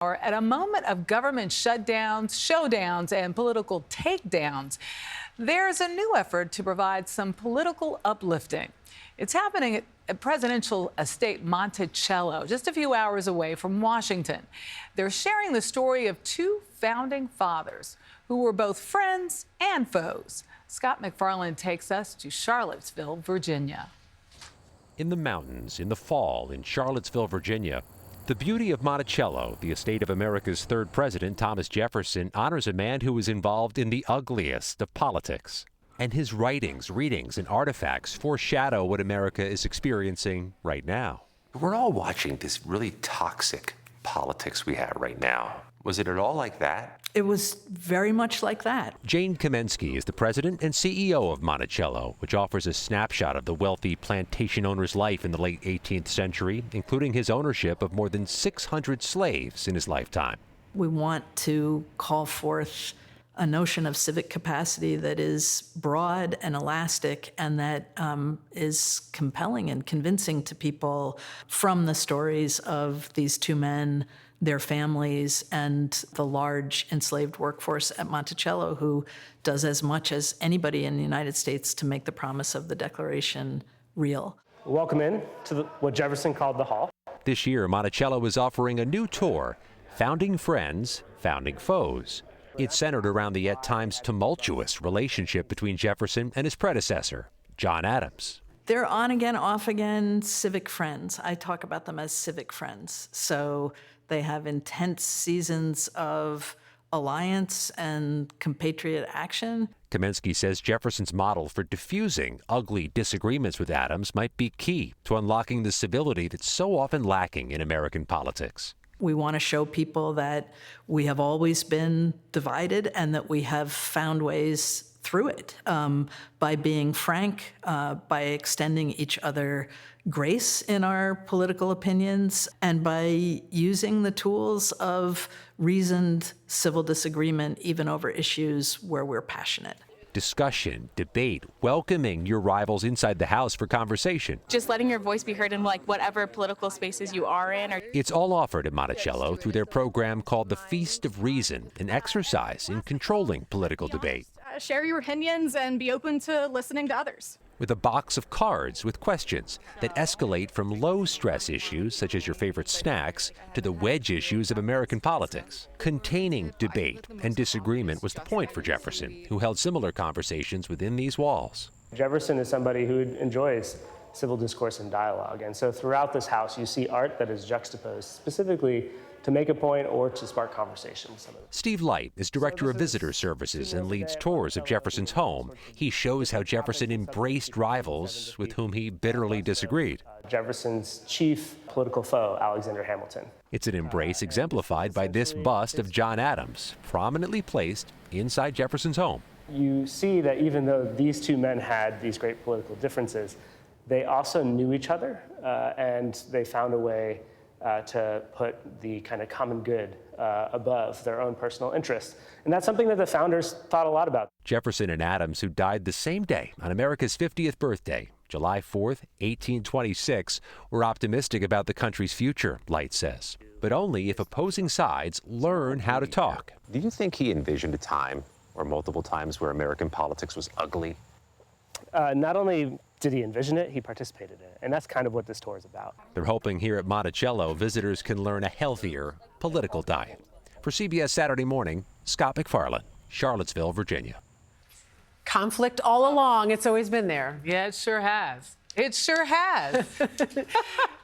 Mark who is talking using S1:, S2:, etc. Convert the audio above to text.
S1: At a moment of government shutdowns, showdowns, and political takedowns, there's a new effort to provide some political uplifting. It's happening at presidential estate Monticello, just a few hours away from Washington. They're sharing the story of two founding fathers who were both friends and foes. Scott McFarland takes us to Charlottesville, Virginia.
S2: In the mountains, in the fall, in Charlottesville, Virginia, the beauty of Monticello, the estate of America's third president, Thomas Jefferson, honors a man who was involved in the ugliest of politics. And his writings, readings, and artifacts foreshadow what America is experiencing right now.
S3: We're all watching this really toxic politics we have right now. Was it at all like that?
S4: It was very much like that.
S2: Jane Kamensky is the president and CEO of Monticello, which offers a snapshot of the wealthy plantation owner's life in the late 18th century, including his ownership of more than 600 slaves in his lifetime.
S4: We want to call forth a notion of civic capacity that is broad and elastic and that is compelling and convincing to people from the stories of these two men, their families, and the large enslaved workforce at Monticello, who does as much as anybody in the United States to make the promise of the Declaration real.
S5: Welcome in to what Jefferson called the Hall.
S2: This year, Monticello is offering a new tour, Founding Friends, Founding Foes. It's centered around the at times tumultuous relationship between Jefferson and his predecessor, John Adams.
S4: They're on again, off again civic friends. I talk about them as civic friends. So they have intense seasons of alliance and compatriot action.
S2: Kamensky says Jefferson's model for diffusing ugly disagreements with Adams might be key to unlocking the civility that's so often lacking in American politics.
S4: We want to show people that we have always been divided and that we have found ways through it by being frank, by extending each other grace in our political opinions, and by using the tools of reasoned civil disagreement, even over issues where we're passionate.
S2: Discussion, debate, welcoming your rivals inside the House for conversation.
S6: Just letting your voice be heard in whatever political spaces you are in.
S2: It's all offered at Monticello through their program called the Feast of Reason, an exercise in controlling political debate.
S7: Share your opinions and be open to listening to others.
S2: With a box of cards with questions that escalate from low-stress issues, such as your favorite snacks, to the wedge issues of American politics. Containing debate and disagreement was the point for Jefferson, who held similar conversations within these walls.
S5: Jefferson is somebody who enjoys civil discourse and dialogue. And so throughout this house, you see art that is juxtaposed specifically to make a point or to spark conversation with somebody.
S2: Steve Light is director of visitor services and leads tours of Jefferson's home. He shows how Jefferson embraced rivals with whom he bitterly disagreed.
S5: Jefferson's chief political foe, Alexander Hamilton.
S2: It's an embrace exemplified by this bust of John Adams, prominently placed inside Jefferson's home.
S5: You see that even though these two men had these great political differences, they also knew each other and they found a way to put the kind of common good above their own personal interests. And that's something that the founders thought a lot about.
S2: Jefferson and Adams, who died the same day on America's 50th birthday, July 4th, 1826, were optimistic about the country's future, Light says, but only if opposing sides learn how to talk.
S3: Do you think he envisioned a time, or multiple times, where American politics was ugly?
S5: Not only did he envision it, he participated in it. And that's kind of what this tour is about.
S2: They're hoping here at Monticello, visitors can learn a healthier political diet. For CBS Saturday Morning, Scott McFarland, Charlottesville, Virginia.
S8: Conflict all along. It's always been there.
S1: Yeah, it sure has. It sure has.